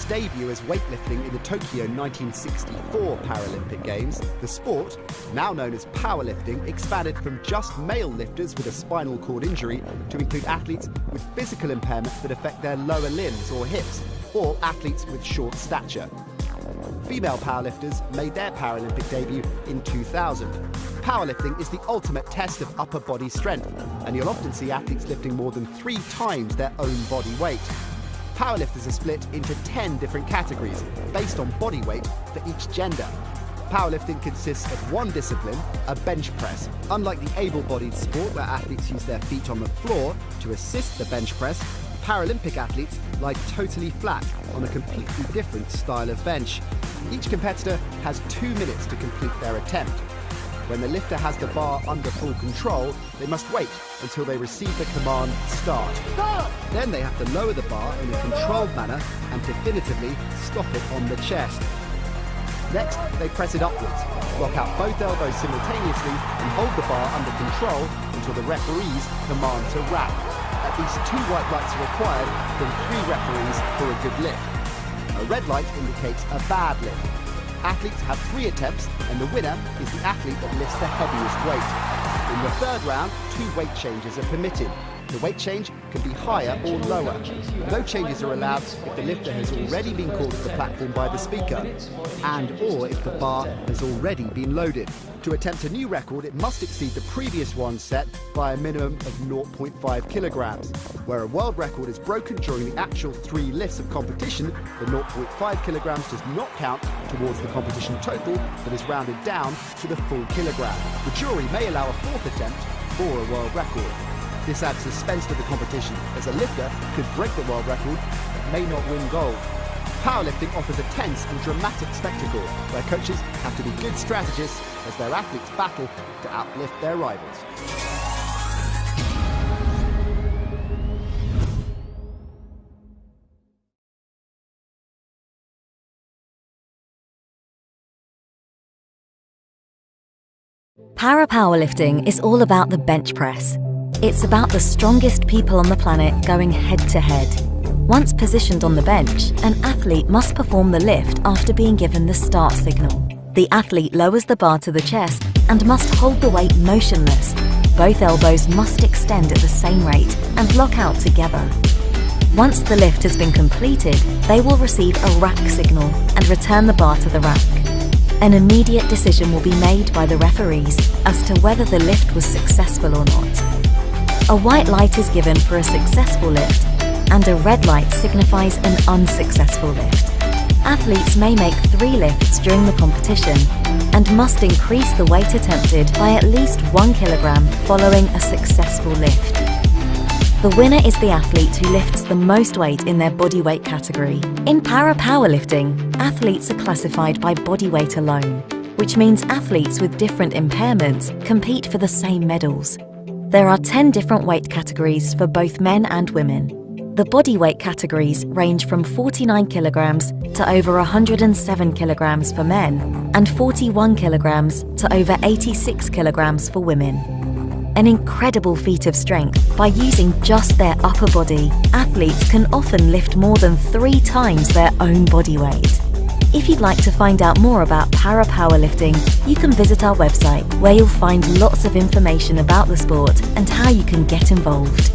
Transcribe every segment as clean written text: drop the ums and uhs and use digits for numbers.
debut as weightlifting in the Tokyo 1964 Paralympic Games, the sport, now known as powerlifting, expanded from just male lifters with a spinal cord injury to include athletes with physical impairments that affect their lower limbs or hips, or athletes with short stature. Female powerlifters made their Paralympic debut in 2000. Powerlifting is the ultimate test of upper body strength, and you'll often see athletes lifting more than 3 times their own body weight. Powerlifters are split into 10 different categories based on body weight for each gender. Powerlifting consists of one discipline, a bench press. Unlike the able-bodied sport where athletes use their feet on the floor to assist the bench press, Paralympic athletes lie totally flat on a completely different style of bench. Each competitor has 2 minutes to complete their attempt. When the lifter has the bar under full control, they must wait until they receive the command, start. Then they have to lower the bar in a controlled manner and definitively stop it on the chest. Next, they press it upwards, lock out both elbows simultaneously and hold the bar under control until the referees command to wrap. At least 2 white lights are required from 3 referees for a good lift. A red light indicates a bad lift. Athletes have 3 attempts, and the winner is the athlete that lifts the heaviest weight. In the 3rd round, 2 weight changes are permitted. The weight change can be higher or lower. No changes are allowed if the lifter has already been called to the platform by the speaker, and/or if the bar has already been loaded. To attempt a new record, it must exceed the previous one set by a minimum of 0.5 kilograms. Where a world record is broken during the actual 3 lifts of competition, the 0.5 kilograms does not count towards the competition total, but is rounded down to the full kilogram. The jury may allow a 4th attempt for a world record. This adds suspense to the competition, as a lifter could break the world record but may not win gold. Powerlifting offers a tense and dramatic spectacle where coaches have to be good strategists as their athletes battle to outlift their rivals. Para-powerlifting is all about the bench press. It's about the strongest people on the planet going head to head. Once positioned on the bench, an athlete must perform the lift after being given the start signal. The athlete lowers the bar to the chest and must hold the weight motionless. Both elbows must extend at the same rate and lock out together. Once the lift has been completed, they will receive a rack signal and return the bar to the rack. An immediate decision will be made by the referees as to whether the lift was successful or not. A white light is given for a successful lift, and a red light signifies an unsuccessful lift. Athletes may make 3 lifts during the competition and must increase the weight attempted by at least 1 kilogram following a successful lift. The winner is the athlete who lifts the most weight in their body weight category. In para-powerlifting, athletes are classified by body weight alone, which means athletes with different impairments compete for the same medals. There are 10 different weight categories for both men and women. The body weight categories range from 49 kilograms to over 107 kilograms for men and 41 kilograms to over 86 kilograms for women. An incredible feat of strength. By using just their upper body, athletes can often lift more than 3 times their own body weight. If you'd like to find out more about para-powerlifting, you can visit our website where you'll find lots of information about the sport and how you can get involved.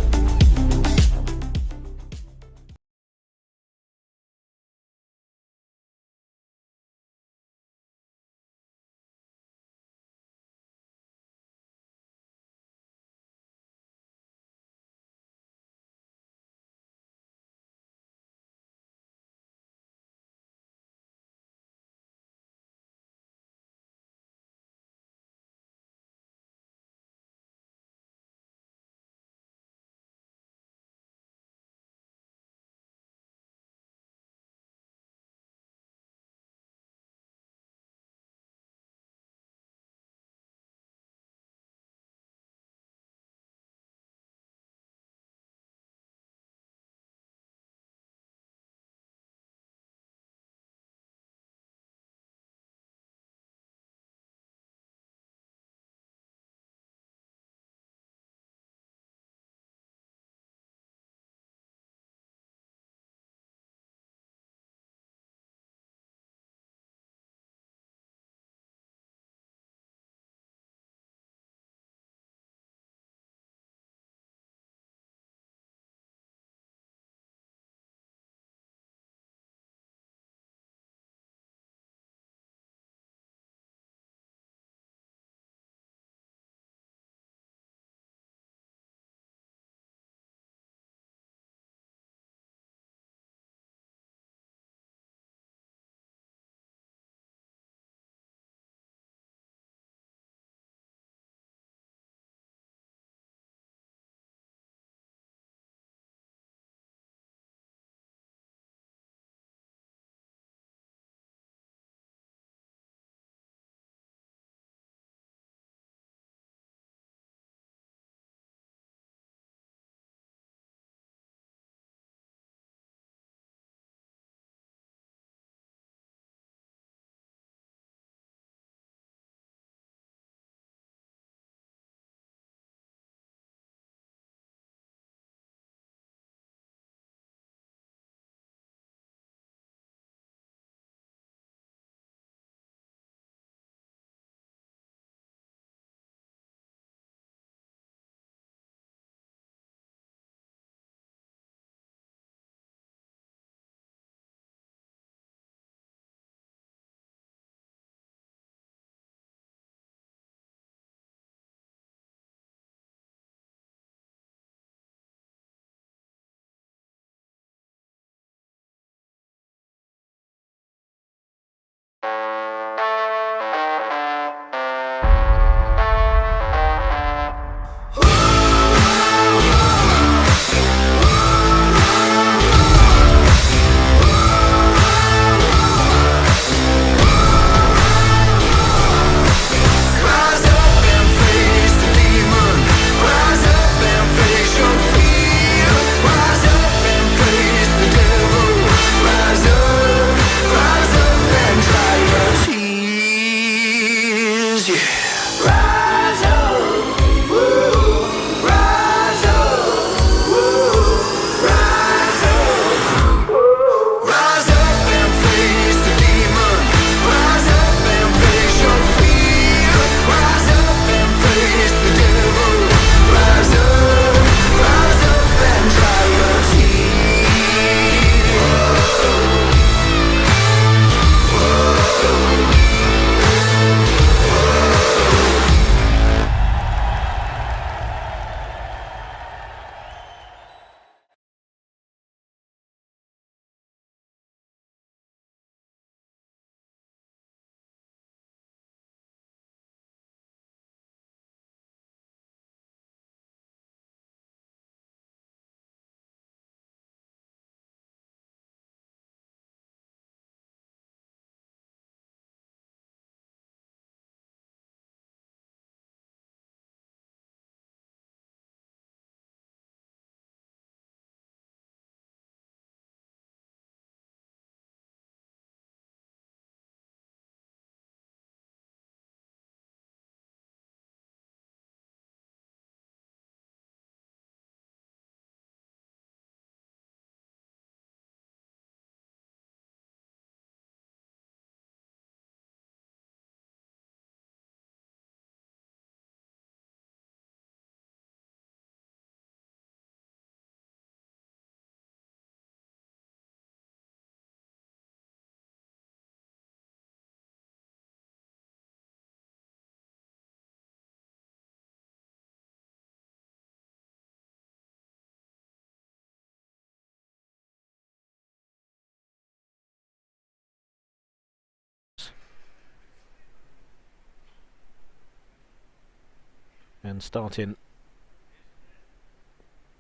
And starting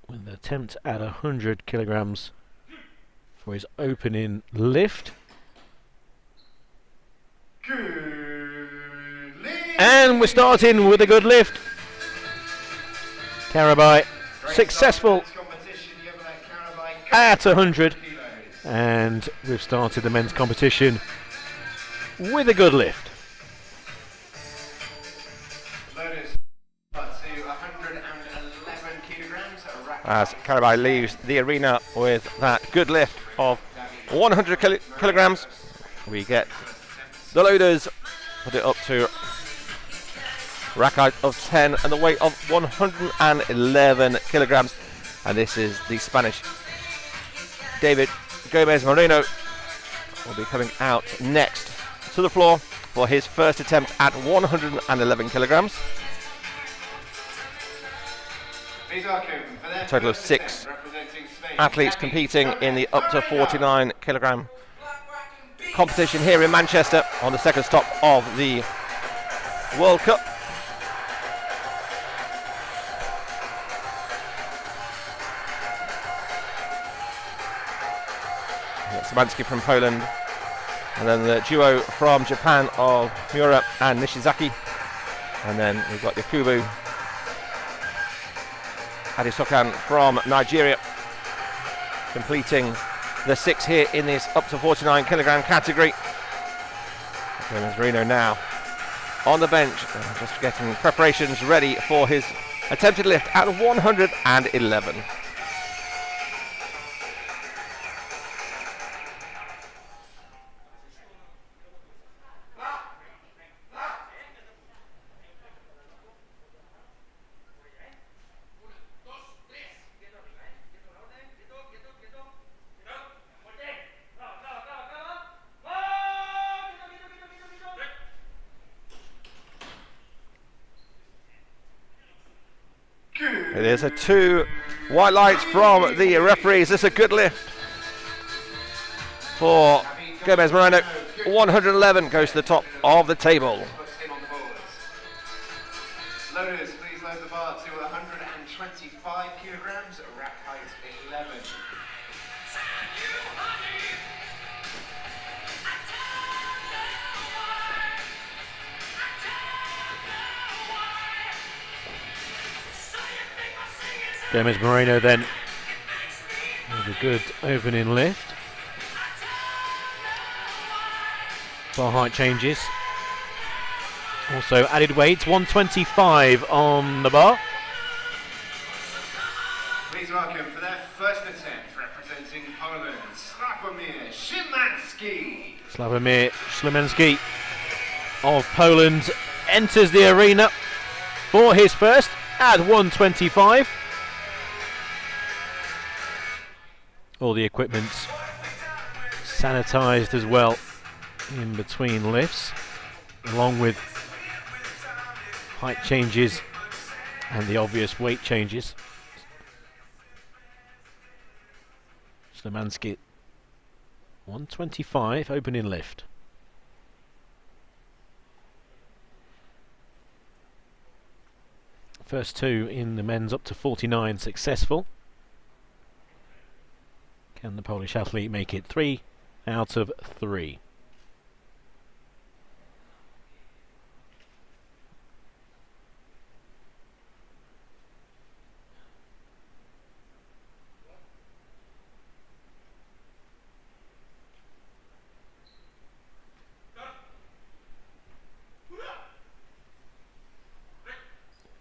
with an attempt at 100 kilograms for his opening lift. Good lift. And we're starting with a good lift. Karabai successful at 100. And we've started the men's competition with a good lift. As Karabai leaves the arena with that good lift of 100 kilograms, we get the loaders, put it up to rack height of 10 and the weight of 111 kilograms. And this is the Spanish David Gomez Moreno will be coming out next to the floor for his first attempt at 111 kilograms. A total of 6 athletes competing in the up to 49 kilogram competition here in Manchester on the second stop of the World Cup. Szymanski from Poland, and then the duo from Japan of Miura and Nishizaki, and then we've got Yakubu Adesokan from Nigeria completing the 6 here in this up to 49 kilogram category. Gomez Moreno now on the bench, just getting preparations ready for his attempted lift at 111. There's a 2 white lights from the referees. This is a good lift for Gomez Moreno. 111 goes to the top of the table. Loaders, please load the bar to 125 kilograms, rack height 11. Gomez Moreno then with a good opening lift. Bar height changes. Also added weights, 125 on the bar. Please welcome for their first attempt representing Poland, Sławomir Szymanski. Sławomir Szymanski of Poland enters the arena for his first at 125. All the equipment's sanitized as well in between lifts, along with height changes and the obvious weight changes. Szymanski 125 opening lift. First 2 in the men's up to 49 successful. Can the Polish athlete make it 3 out of 3?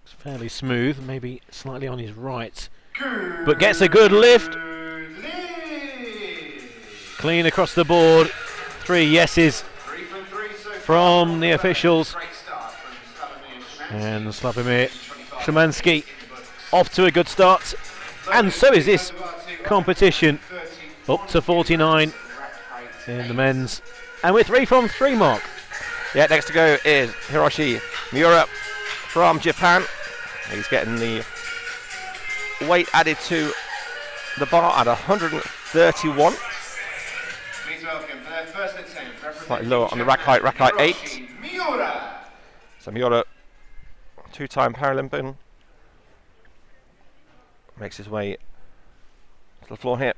It's fairly smooth, maybe slightly on his right, but gets a good lift. Clean across the board. 3 yeses from the officials. And Sławomir Szymanski off to a good start. And so is this competition. Up to 49 in the men's. And with 3 from 3 mark. Yeah, next to go is Hiroshi Miura from Japan. He's getting the weight added to the bar at 131. Slightly lower on the rack height 8. So Miura two-time Paralympian. Makes his way to the floor here.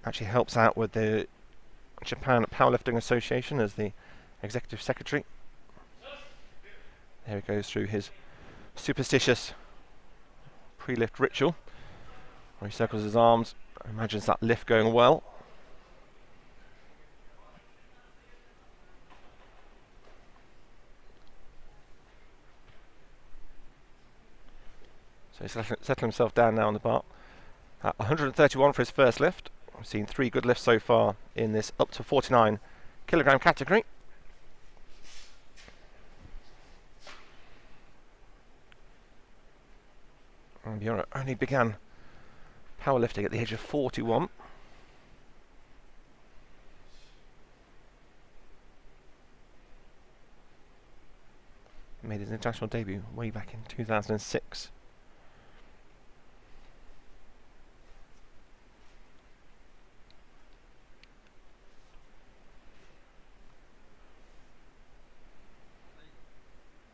Actually helps out with the Japan Powerlifting Association as the executive secretary. There he goes through his superstitious pre-lift ritual, where he circles his arms, imagines that lift going well. So he's settling himself down now on the bar. 131 for his first lift. We've seen 3 good lifts so far in this up to 49 kilogram category. And Björn only began powerlifting at the age of 41. Made his international debut way back in 2006.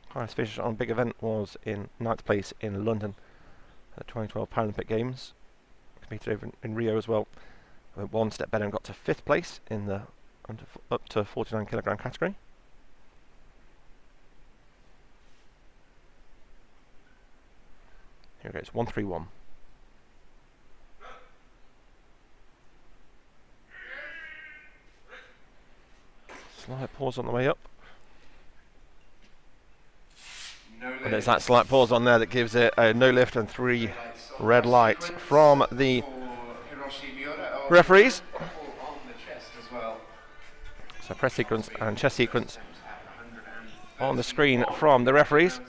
Highest finish on a big event was in 9th place in London at the 2012 Paralympic Games. Competed over in Rio as well. Went one step better and got to 5th place in the up to 49 kilogram category. Here it goes, 131. Slight pause on the way up. And there's that slight pause on there that gives it a no lift and 3 red lights from the referees. So press sequence and chest sequence on the screen from the referees.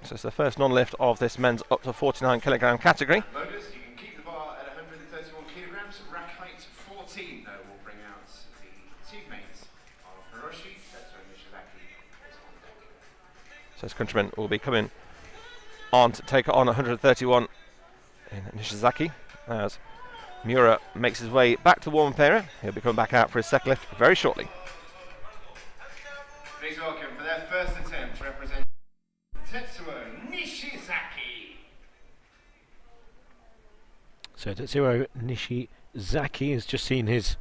So it's the first non-lift of this men's up to 49 kilogram category. Loaders, you can keep the bar at 131 kilograms. Rack height 14, though, will bring out the teammates of Hiroshi, Nishizaki. So his countrymen will be coming on to take on 131 in Nishizaki as Miura makes his way back to the warm-up area. He'll be coming back out for his second lift very shortly. Please welcome for their first attempt to represent Tetsuo Nishizaki. So Tetsuo Nishizaki has just seen his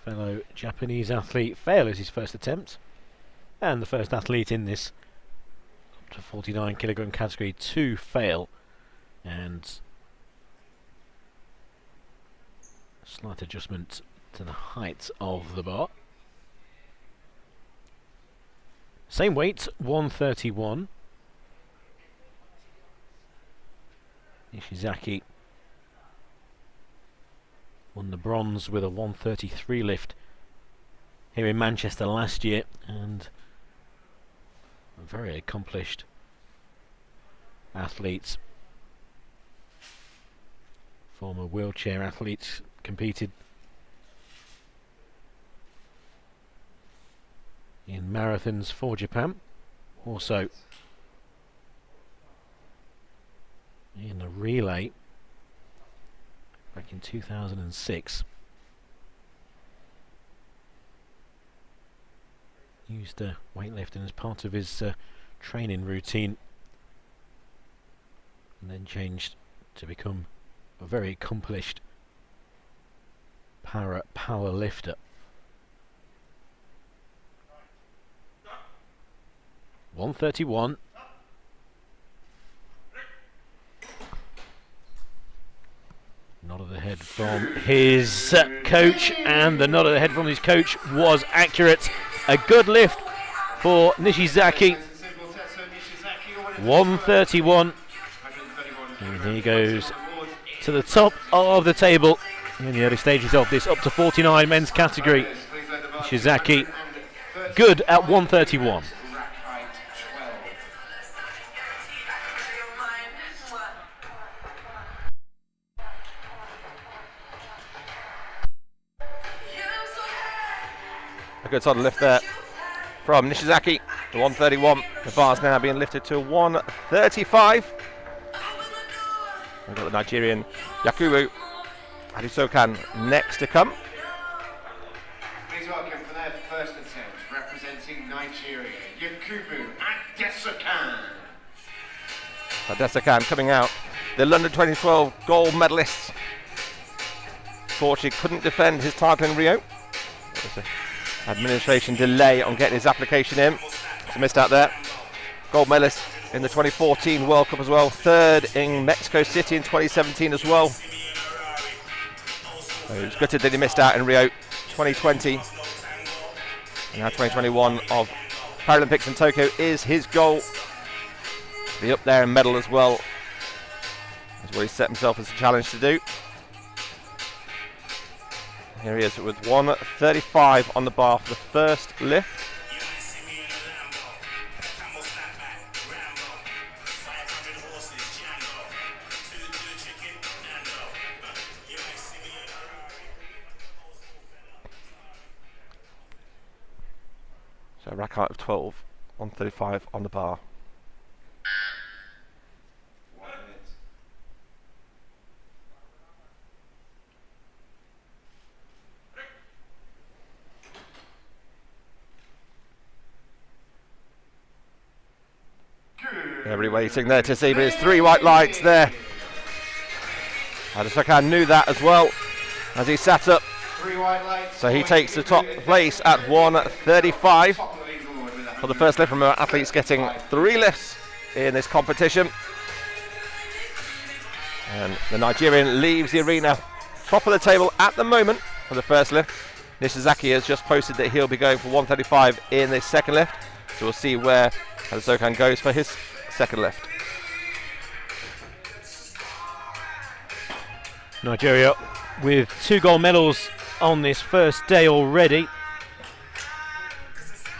fellow Japanese athlete fail as his first attempt, and the first athlete in this up to 49 kilogram category to fail, and slight adjustment to the height of the bar. Same weight, 131. Nishizaki won the bronze with a 133 lift here in Manchester last year, and a very accomplished athlete. Former wheelchair athletes competed in marathons for Japan, also in a relay back in 2006. Used weightlifting as part of his training routine, and then changed to become a very accomplished power lifter. 131. Nod of the head from his coach, and the nod of the head from his coach was accurate. A good lift for Nishizaki. 131. And he goes to the top of the table in the early stages of this up to 49 men's category. Nishizaki good at 131. A good solid lift there from Nishizaki, the 131. The bar's now being lifted to 135. We've got the Nigerian Yakubu Adesokan next to come. Please welcome for their Kubu Adesokan. Adesokan coming out. The London 2012 gold medalist. Fortunately couldn't defend his title in Rio. There's an administration delay on getting his application in. So missed out there. Gold medalist in the 2014 World Cup as well. Third in Mexico City in 2017 as well. So he was gutted that he missed out in Rio 2020. And now 2021 of Paralympics in Tokyo is his goal. To be up there and medal as well. That's what he set himself as a challenge to do. Here he is with 1:35 on the bar for the first lift. So a rack height of 12, 135 on the bar. Everybody waiting there to see, but it's 3 white lights there. Adesokan knew that as well as he sat up. So he takes the top place at 1:35 for the first lift. Remember, athletes getting 3 lifts in this competition. And the Nigerian leaves the arena top of the table at the moment for the first lift. Nishizaki has just posted that he'll be going for 1:35 in this second lift. So we'll see where Adesokan goes for his second lift. Nigeria with 2 gold medals on this first day already.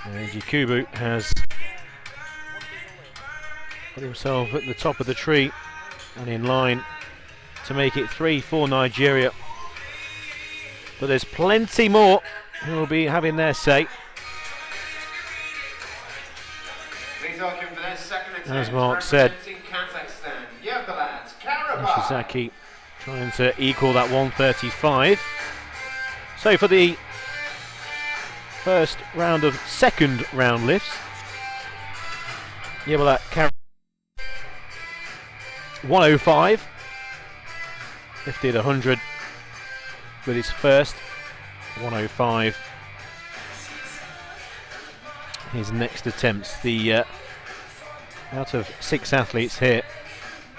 Kubu has put himself at the top of the tree and in line to make it 3 for Nigeria. But there's plenty more who will be having their say. As Mark said, Nishizaki trying to equal that 1:35. So for the first round of second round lifts, Yebalat 1:05, lifted 100 with his first, 1:05 his next attempts. The out of 6 athletes here,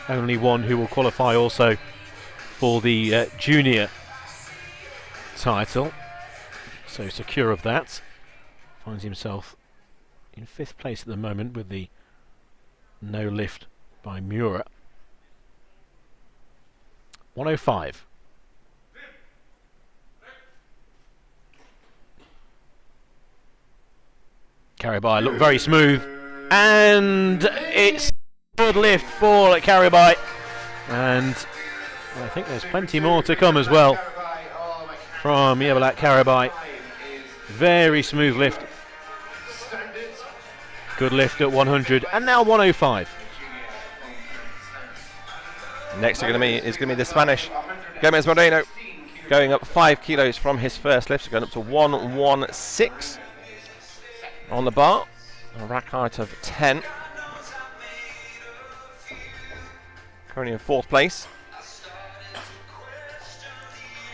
only one who will qualify also for the junior title, so secure of that. Finds himself in 5th place at the moment with the no lift by Mura. 1:05. Karibai looked very smooth, and it's a good lift for Karibai, and I think there's plenty more to come as well from Yebalat Karibai. Very smooth lift, good lift at 100, and now 1:05. Next is going to be the Spanish Gomez Moreno, going up 5 kilos from his first lift, so going up to 1:16 on the bar, a rack height of 10. Currently in 4th place,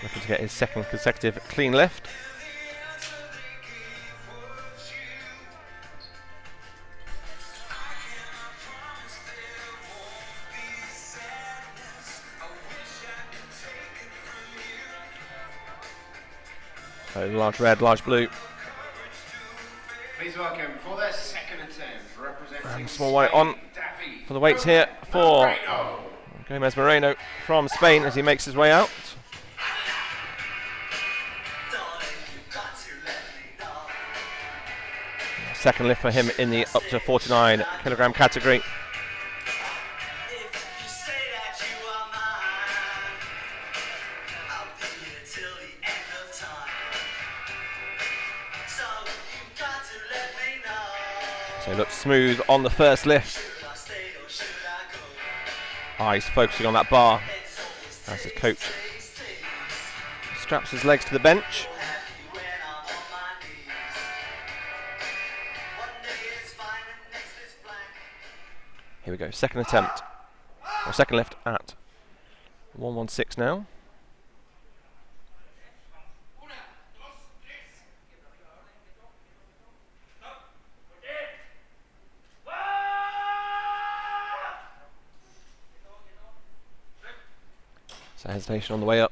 looking to get his second consecutive clean lift. So large red, large blue. Please welcome for their second attempt, representing Small white on for the weights here for Gomez Moreno from Spain as he makes his way out. Second lift for him in the up to 49 kilogram category. So he looks smooth on the first lift. Eyes focusing on that bar as his coach straps his legs to the bench. Here we go, second attempt, or second lift at 116 now. So hesitation on the way up.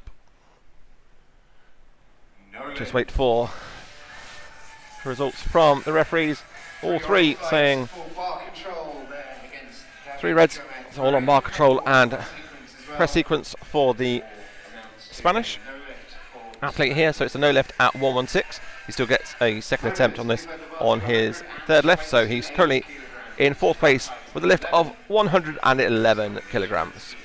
Just wait for results from the referees. All three saying 3 reds, so all on bar control and press sequence for the Spanish athlete here. So it's a no lift at 116. He still gets a second attempt on this on his third lift. So he's currently in 4th place with a lift of 111 kilograms.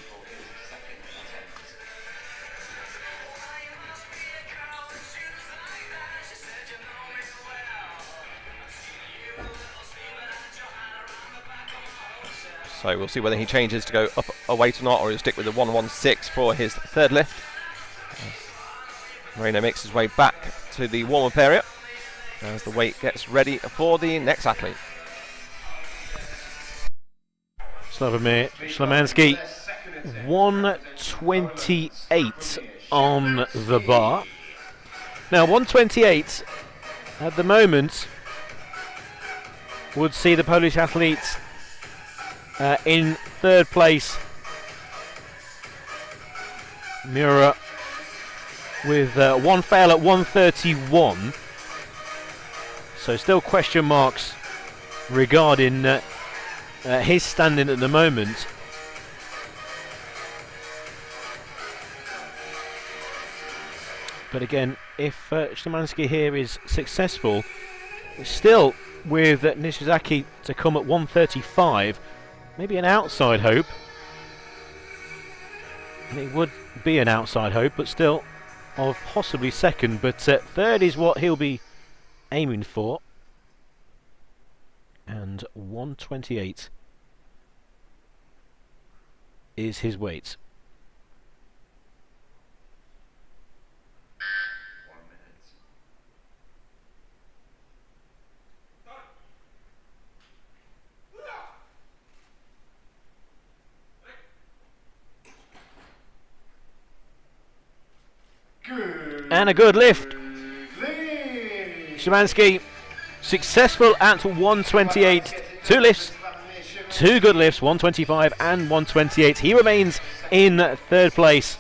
So we'll see whether he changes to go up a weight or not, or he'll stick with the 116 for his third lift. Moreno makes his way back to the warm-up area as the weight gets ready for the next athlete. Slavomir Szymanski, 128 on the bar. Now 128 at the moment would see the Polish athletes in third place. Mura with one fail at 131. So still question marks regarding his standing at the moment. But again, if Szymanski here is successful, still with Nishizaki to come at 135, maybe an outside hope. And it would be an outside hope, but still of possibly second. But third is what he'll be aiming for. And 128 is his weight. And a good lift. Szymanski successful at 128. 2 lifts, 2 good lifts, 125 and 128. He remains in third place.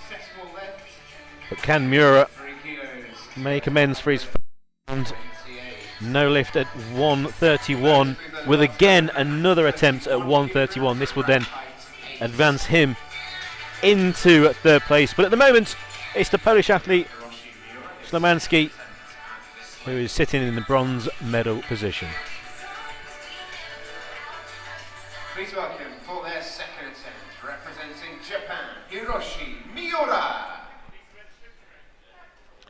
But can Mura make amends for his first no lift at 131 with again another attempt at 131? This will then advance him into third place. But at the moment, it's the Polish athlete Szymanski who is sitting in the bronze medal position. Please welcome for their second attempt, representing Japan, Hiroshi Miura.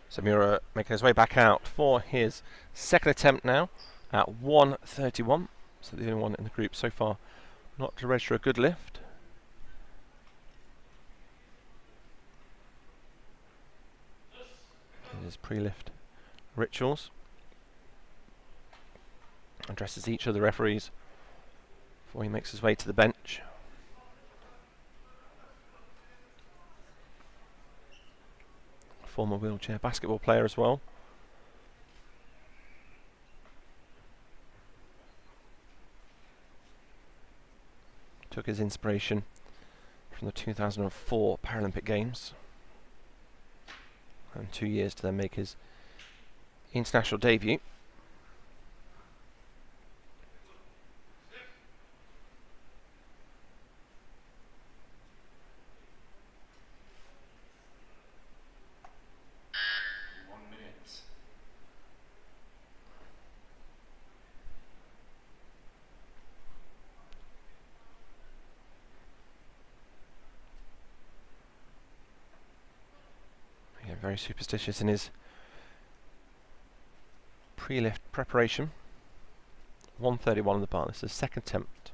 So Miura making his way back out for his second attempt now at 131. So the only one in the group so far not to register a good lift. His pre-lift rituals. Addresses each of the referees before he makes his way to the bench. Former wheelchair basketball player as well. Took his inspiration from the 2004 Paralympic Games. And 2 years to then make his international debut. Very superstitious in his pre-lift preparation. 131 on the bar. This is his second attempt.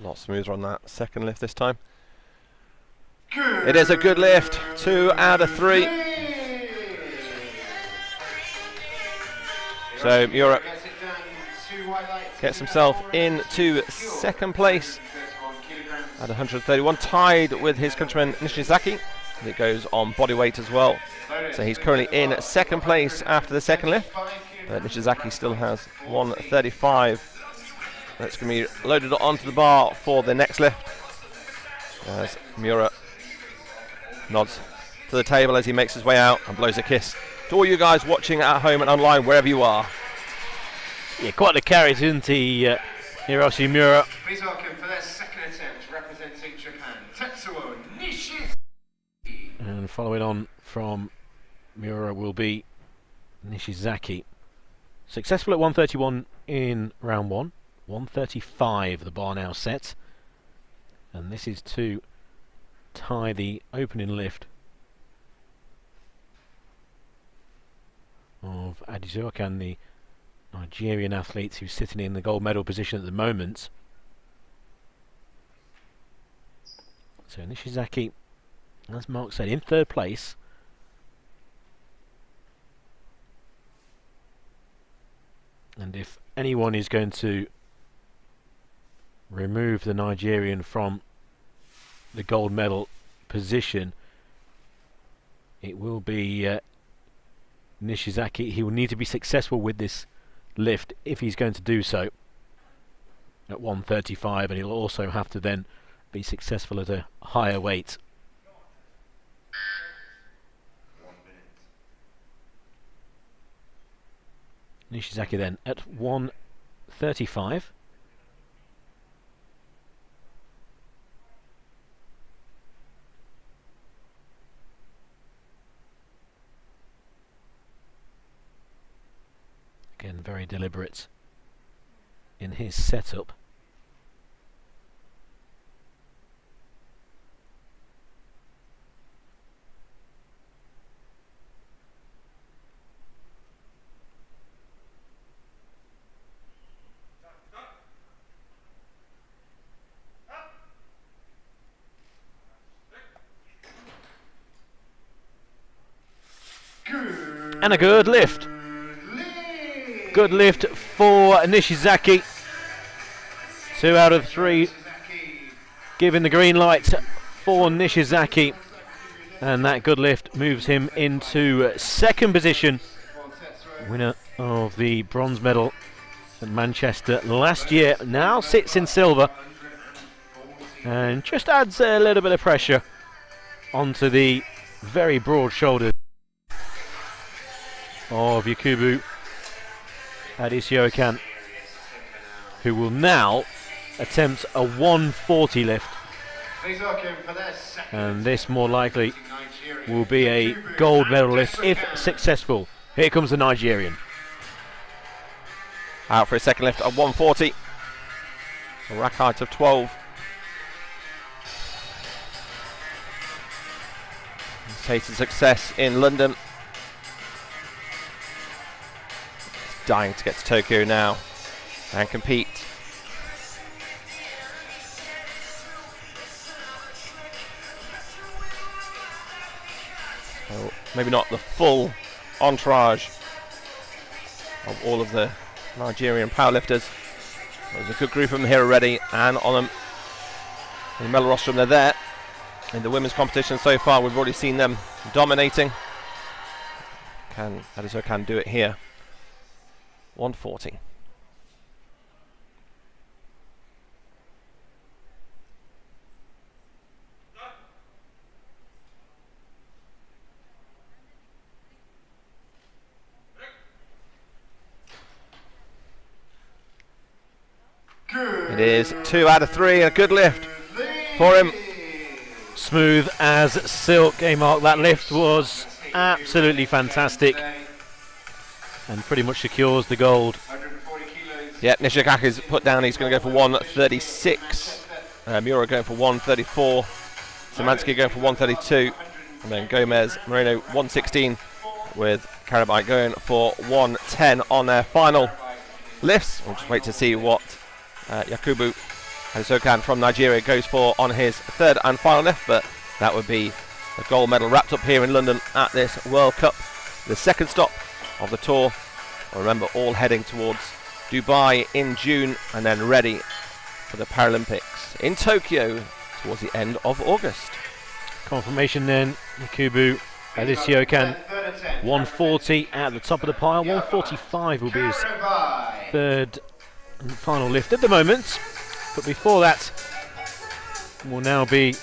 lot smoother on that second lift this time. It is a good lift, 2 out of 3. So Mura gets himself into second place at 131, tied with his countryman Nishizaki. It goes on body weight as well. So he's currently in second place after the second lift. But Nishizaki still has 135. That's going to be loaded onto the bar for the next lift. As Mura nods to the table as he makes his way out and blows a kiss to all you guys watching at home and online, wherever you are. Yeah, quite the carry, isn't he, Hiroshi Miura? Please welcome for their second attempt representing Japan, Tetsuo Nishizaki. And following on from Miura will be Nishizaki. Successful at 131 in round 1. 135 the bar now set. And this is to tie the opening lift of Adizuakan, the Nigerian athlete who's sitting in the gold medal position at the moment. So Nishizaki, as Mark said, in third place. And if anyone is going to remove the Nigerian from the gold medal position, it will be Nishizaki. He will need to be successful with this lift if he's going to do so at 135, and he'll also have to then be successful at a higher weight. Nishizaki then at 135. Again, very deliberate in his setup. And a good lift. Good lift for Nishizaki. 2 out of 3 giving the green light for Nishizaki. And that good lift moves him into second position. Winner of the bronze medal at Manchester last year. Now sits in silver. And just adds a little bit of pressure onto the very broad shoulders of Yakubu Adisiokan, who will now attempt a 140 lift, and this more likely will be a gold medal lift if successful. Here comes the Nigerian. Out for a second lift at 140, a rack height of 12. He's tasted success in London. Dying to get to Tokyo now and compete. So maybe not the full entourage of all of the Nigerian powerlifters. There's a good group of them here already, and on them in the medal rostrum, they're there. In the women's competition so far, we've already seen them dominating. Adiso can do it here. 140. It is 2 out of 3, a good lift for him. Smooth as silk, Mark. That lift was absolutely fantastic and pretty much secures the gold. Yeah, Nishikaki's put down, he's going to go for 136. Miura going for 134. Szymanski going for 132. And then Gomez Moreno 116, with Karabite going for 110 on their final lifts. We'll just wait to see what Yakubu And Sokan from Nigeria goes for on his third and final lift, but that would be a gold medal wrapped up here in London at this World Cup, the second stop of the tour. Remember, all heading towards Dubai in June and then ready for the Paralympics in Tokyo towards the end of August. Confirmation then, Yakubu Adesiokan, 140 at the top of the pile. 145 will be his third and final lift at the moment. But before that, will now be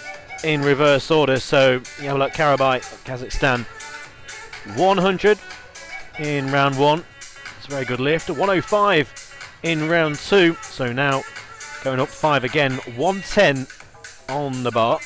in reverse order. So Yavulak Karabay, Kazakhstan, 100 in round 1. It's a very good lift. 105 in round 2. So now going up 5 again. 110 on the bar.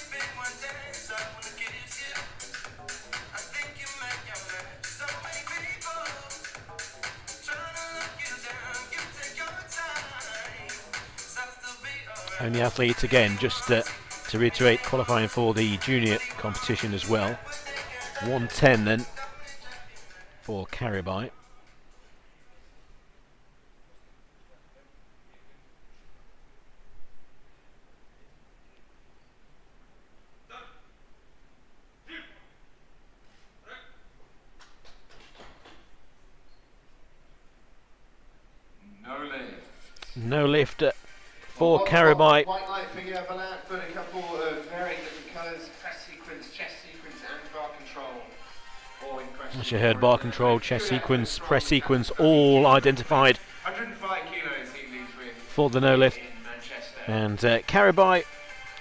Only athlete again, just to reiterate, qualifying for the junior competition as well. 110 then for Karabay. No lift for Karabay. White light figure, but a couple of very different colours, press sequence, chest sequence and bar control. All in question. As you heard, bar control, chest sequence, press sequence, all identified 105 kilos he leaves with for the no lift. in Manchester. And Karabay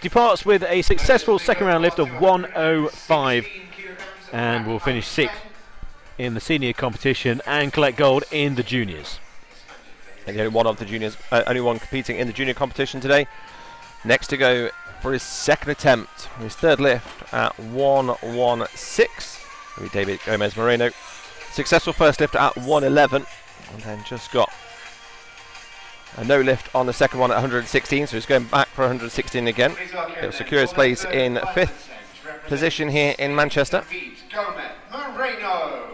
departs with a successful second round lift of 105 and will finish 6th in the senior competition and collect gold in the juniors. And the only one of the juniors, only one competing in the junior competition today. Next to go for his second attempt, his third lift at 116. Will be David Gomez Moreno. Successful first lift at 111, and then just got a no lift on the second one at 116. So he's going back for 116 again. He'll secure his place in 5th position here in Manchester. Gomez Moreno.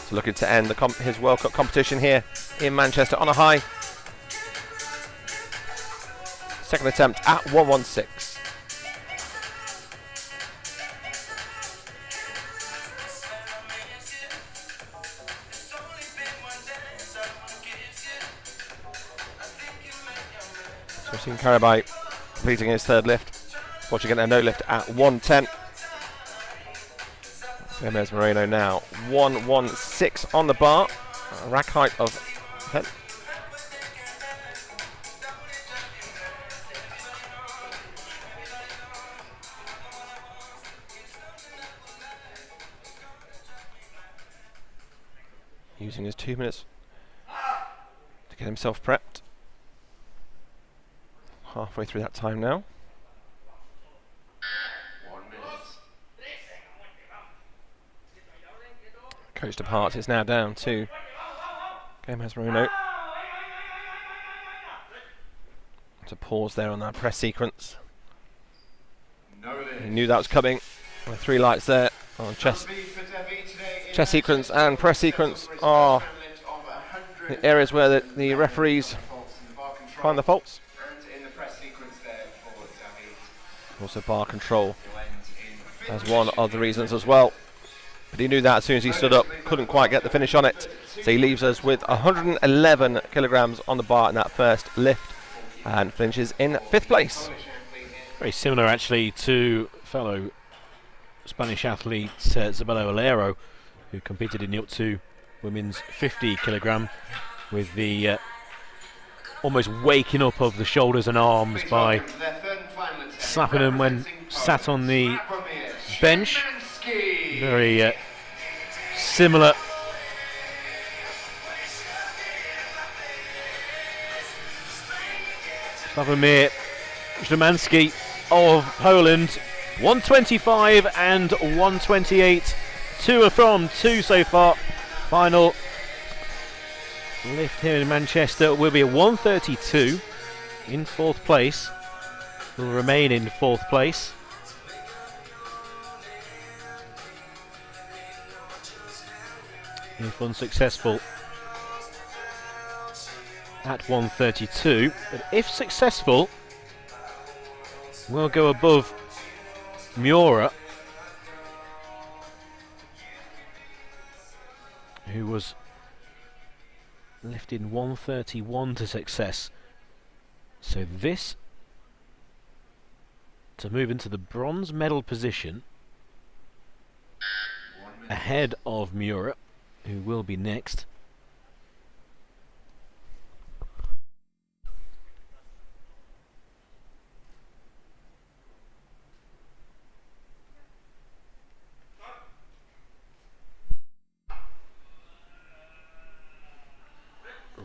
So looking to end his World Cup competition here in Manchester on a high. Second attempt at 116. So we've seen Karabay completing his third lift. Watching getting a no lift at 110. Gomez Moreno now 116 on the bar, a rack height of 10. Using his 2 minutes to get himself prepped. Halfway through that time now. Coach departs, it's now down to Gomez Moreno. To pause there on that press sequence. He knew that was coming. With 3 lights there on chest sequence and press sequence are the areas where the referees find the faults. Also bar control as one of the reasons as well. But he knew that as soon as he stood up, couldn't quite get the finish on it. So he leaves us with 111 kilograms on the bar in that first lift and finishes in 5th place. Very similar actually to fellow Spanish athlete Zabello Alero, who competed in the up to women's 50 kilogram with the almost waking up of the shoulders and arms by slapping them when sat on the bench. Very similar. Sławomir Szymanski of Poland, 125 and 128. 2 from 2 so far. Final lift here in Manchester will be a 132 in 4th place. Will remain in 4th place. If unsuccessful at 132, but if successful, will go above Miura, who was lifting 131 to success. So this to move into the bronze medal position ahead of Miura, who will be next.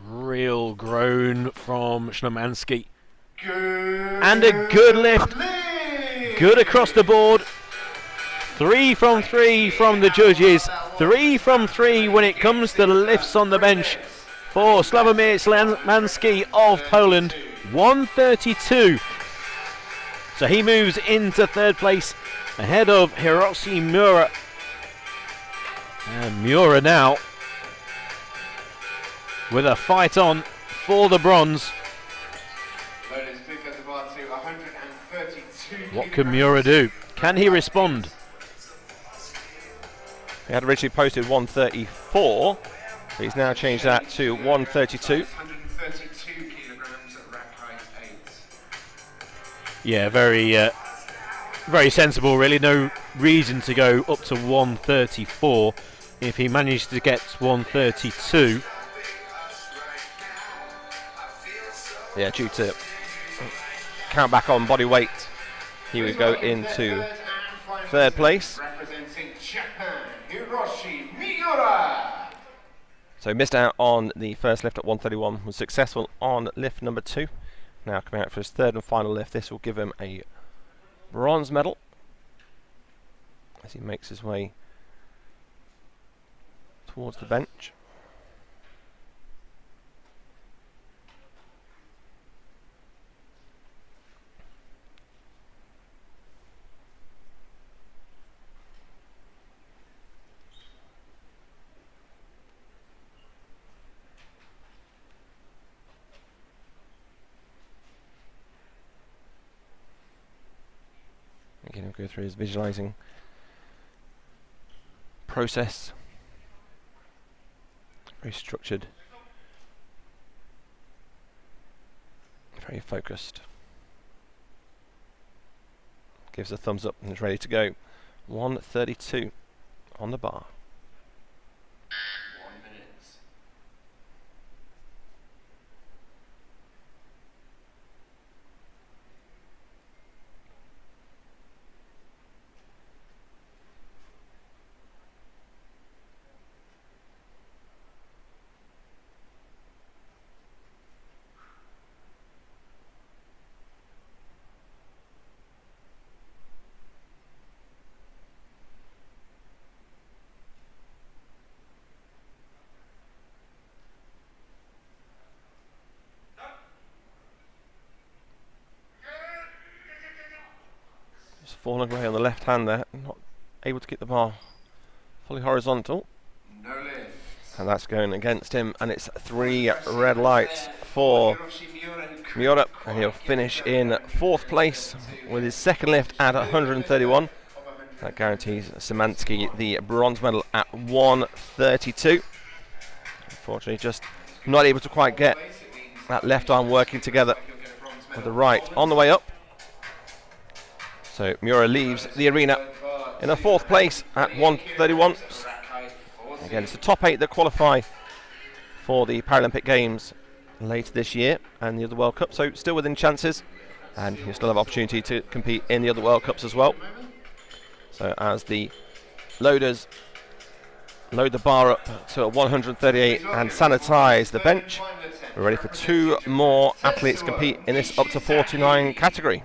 Real groan from Szymanski. And a good lift. Good across the board. 3 from 3 from the judges. 3 from 3 when it comes to the lifts on the bench for Sławomir Szymanski of Poland. 132. So he moves into third place ahead of Hiroshi Miura. And Miura now with a fight on for the bronze. What can Miura do? Can he respond? He had originally posted 134, but he's now changed that to 132. 132 kilograms at rack height 8. Yeah, very sensible really. No reason to go up to 134 if he managed to get 132. Yeah, due to count back on body weight, he would go into third place. Representing Japan, Hiroshi Miura. So missed out on the first lift at 131, was successful on lift number 2. Now coming out for his third and final lift. This will give him a bronze medal as he makes his way towards the bench. Again, he'll go through his visualizing process. Very structured, very focused. Gives a thumbs up and is ready to go. 132 on the bar. 1 minute. Falling away on the left hand there, not able to keep the bar fully horizontal. No lift. And that's going against him, and it's 3 red lights for Miura, and he'll finish in 4th place with his second lift at 131. That guarantees Szymanski the bronze medal at 132. Unfortunately, just not able to quite get that left arm working together with the right on the way up. So Miura leaves the arena in a 4th place at 131. Again, it's the top 8 that qualify for the Paralympic Games later this year and the other World Cup, so still within chances, and you still have opportunity to compete in the other World Cups as well. So as the loaders load the bar up to 138 and sanitize the bench, we're ready for 2 more athletes to compete in this up to 49 category.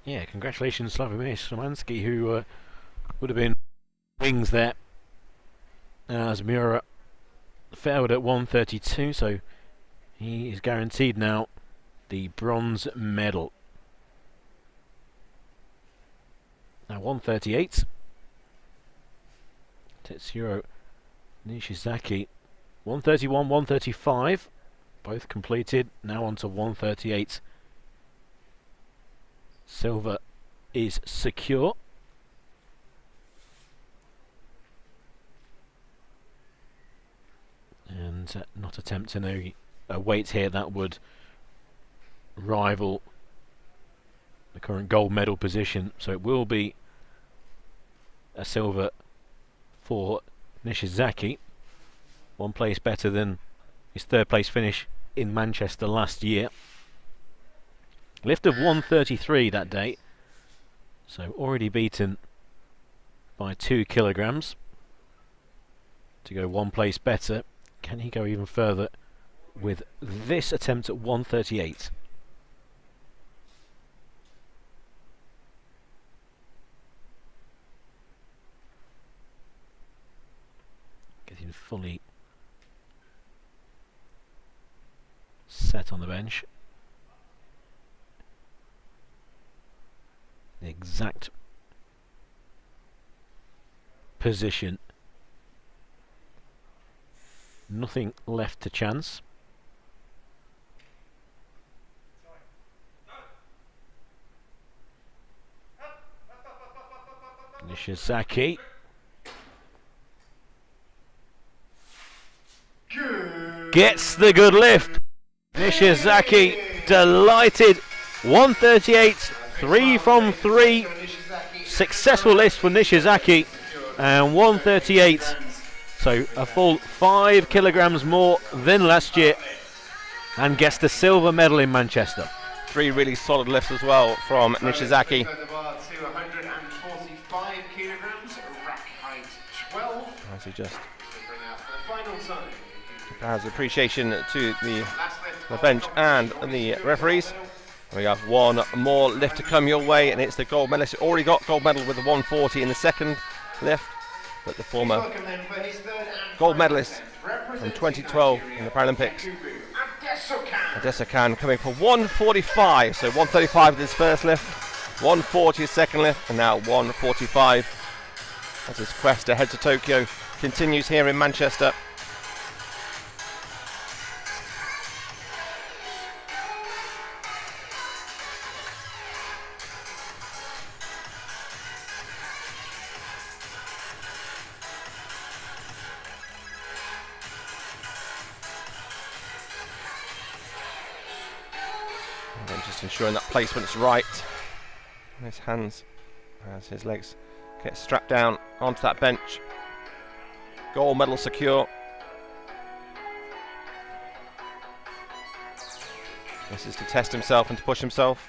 Yeah, congratulations Sławomir Szymanski, who would have been wings there as Miura failed at 132, so he is guaranteed now the bronze medal. Now 138, Tetsuro Nishizaki. 131, 135, both completed. Now on to 138. Silver is secure. And not attempting a weight here that would rival the current gold medal position. So it will be a silver for Nishizaki. One place better than his third place finish in Manchester last year. Lift of 133 that day. So already beaten by 2 kilograms. To go one place better. Can he go even further with this attempt at 138? Getting fully set on the bench. The exact position. Nothing left to chance. Nishizaki. Gets the good lift. Nishizaki delighted. 138, 3 from 3. Successful lift for Nishizaki. And 138. So a full 5 kilograms more than last year, and gets the silver medal in Manchester. 3 really solid lifts as well from Nishizaki. As he just has appreciation to the bench and the referees. We have one more lift to come your way, and it's the gold medalist. Already got gold medal with the 140 in the second lift. But the former gold medalist from 2012 in the Paralympics, Adessa Khan, coming for 145. So 135 with his first lift, 140 his second lift, and now 145 as his quest ahead to Tokyo continues here in Manchester. Just ensuring that placement's right. His hands as his legs get strapped down onto that bench. Gold medal secure. This is to test himself and to push himself.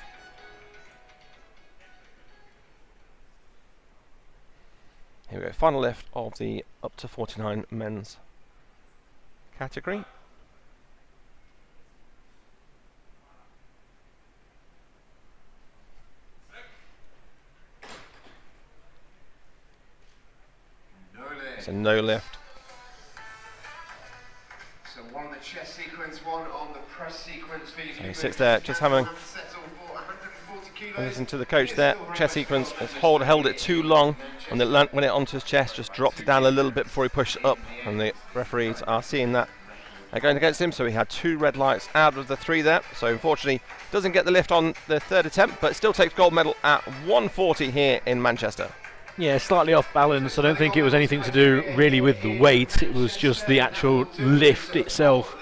Here we go, final lift of the up to 49 men's category. It's a no lift. So one on the chest sequence, one on the press sequence. So he sits there just having listen to the coach there. Chest sequence has held it too long, and when it onto his chest, just dropped it down a little bit before he pushed up, and the referees are seeing that. They're going against him, so he had 2 red lights out of the 3 there. So unfortunately doesn't get the lift on the third attempt, but still takes gold medal at 140 here in Manchester. Yeah, slightly off balance. I don't think it was anything to do really with the weight. It was just the actual lift itself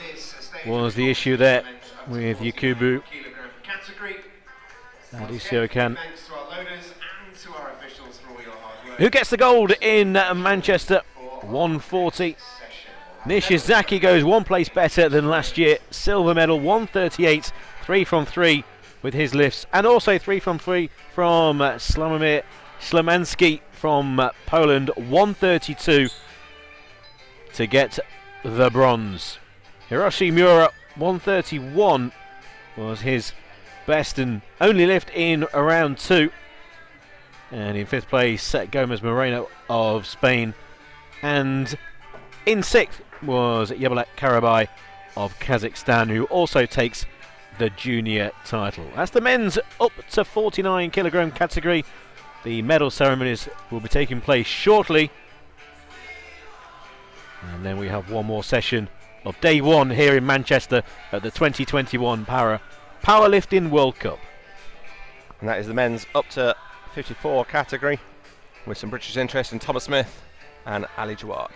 was the issue there with Yakubu Adisiokan, who gets the gold in Manchester. 140. Nishizaki goes one place better than last year. Silver medal, 138, 3 from 3 with his lifts, and also 3 from 3 from Sławomir Ślimański from Poland, 132 to get the bronze. Hiroshi Miura, 131 was his best and only lift in round 2. And in 5th place, Gomez Moreno of Spain. And in 6th was Yabalek Karabai of Kazakhstan, who also takes the junior title. That's the men's up to 49 kilogram category. The medal ceremonies will be taking place shortly. And then we have one more session of day one here in Manchester at the 2021 Powerlifting World Cup. And that is the men's up to 54 category, with some British interest in Thomas Smith and Ali Jawad.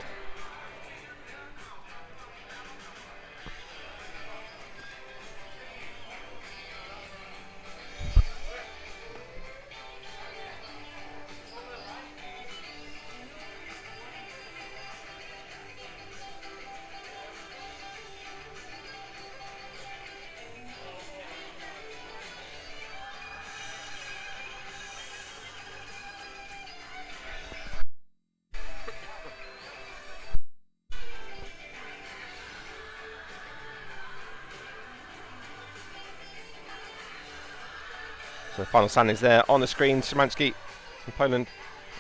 So the final standings there on the screen. Szymanski from Poland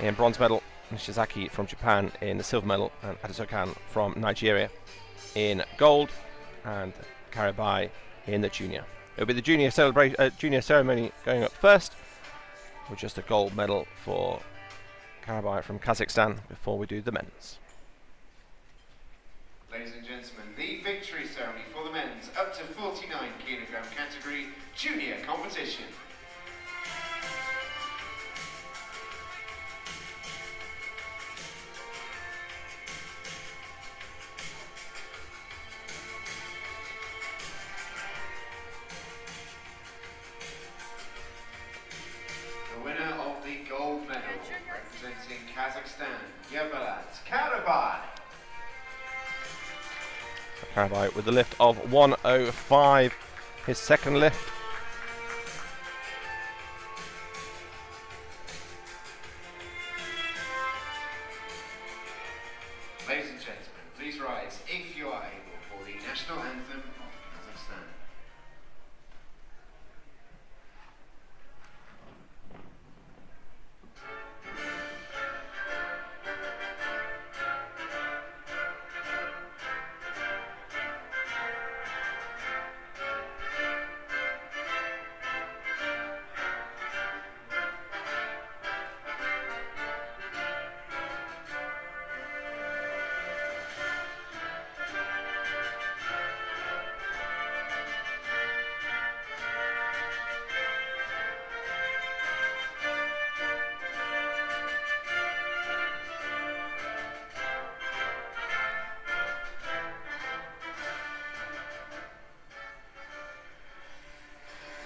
in bronze medal, Nishizaki from Japan in the silver medal, and Adesokan from Nigeria in gold, and Karabai in the junior. It'll be the junior ceremony going up first, with just a gold medal for Karabai from Kazakhstan before we do the men's. Ladies and gentlemen, the victory ceremony for the men's up to 49 kilogram category junior competition. The winner of the gold medal, representing Kazakhstan, Yevalat Karabai. Karabai with the lift of 105, his second lift. Ladies and gentlemen, please rise if you are able for the national anthem of Kazakhstan.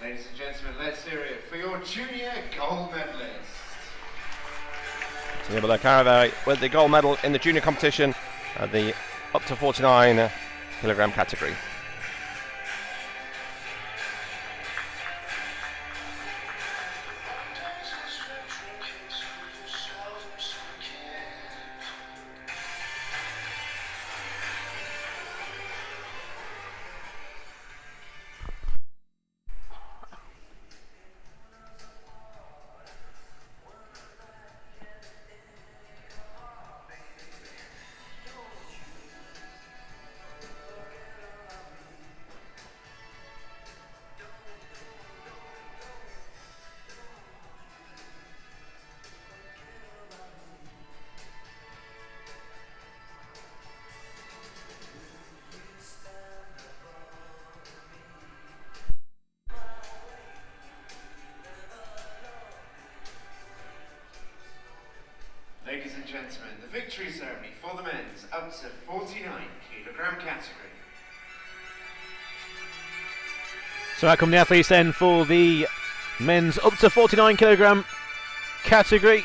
Ladies and gentlemen, let's hear it for your junior gold medalist. So Yevalat Karabai with the gold medal in the junior competition at the up to 49 kilogram category. Ladies and gentlemen, the victory ceremony for the men's up to 49 kilogram category. So out come the athletes then for the men's up to 49 kilogram category.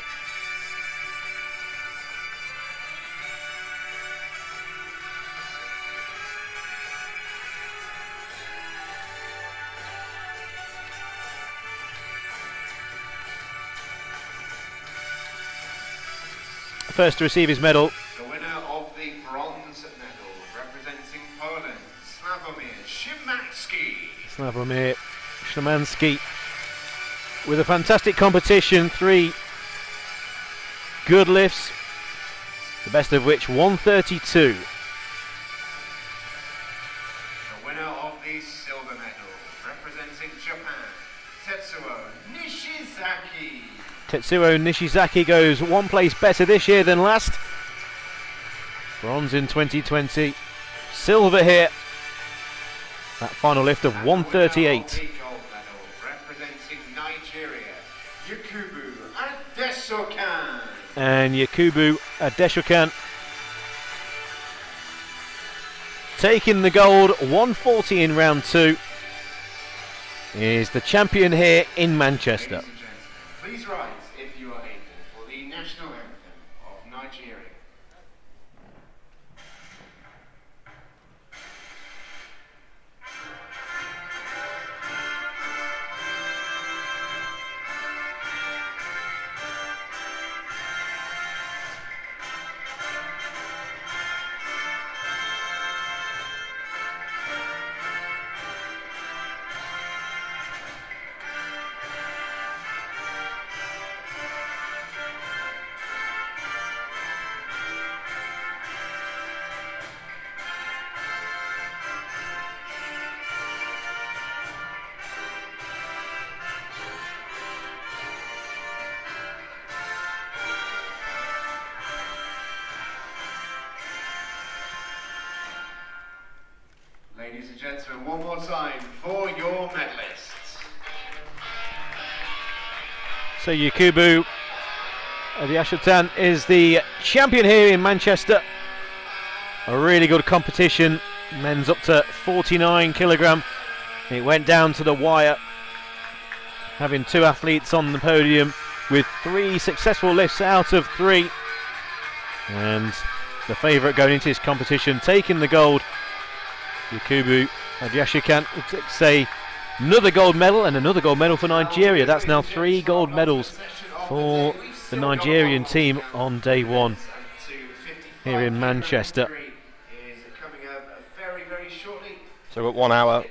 First to receive his medal. The winner of the bronze medal, representing Poland, Sławomir Szymanski with a fantastic competition, 3 good lifts, the best of which 132. The winner of the silver medal, representing Japan, Tetsuo Nishizaki goes one place better this year than last. Bronze in 2020, silver here. That final lift of 138. Gold medal representing Nigeria, Yakubu Adesokan. And Yakubu Adesokan taking the gold, 140 in round 2, is the champion here in Manchester. Ladies and gents, please rise if you are able for the national anthem of Nigeria. Ladies and gentlemen, one more time for your medalists. So Yakubu Adesokan is the champion here in Manchester. A really good competition. Men's up to 49 kilogram. It went down to the wire, having 2 athletes on the podium with 3 successful lifts out of 3. And the favourite going into this competition, taking the gold, Yakubu Adesokan, say another gold medal and another gold medal for Nigeria. That's now 3 gold medals for the Nigerian team on day 1 here in Manchester. So we've got 1 hour,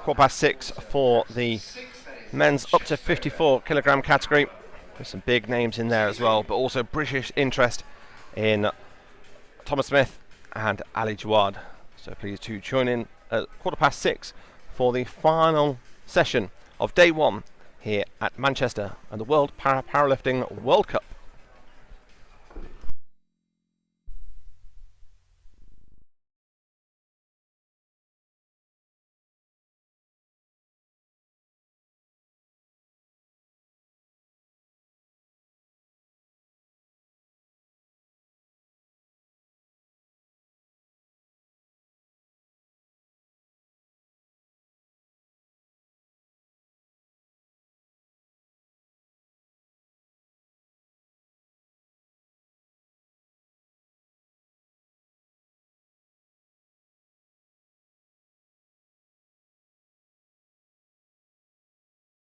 6:15 for the men's up to 54 kilogram category. There's some big names in there as well, but also British interest in Thomas Smith and Ali Jawad. So please to join in at 6:15 for the final session of day 1 here at Manchester and the World Powerlifting World Cup.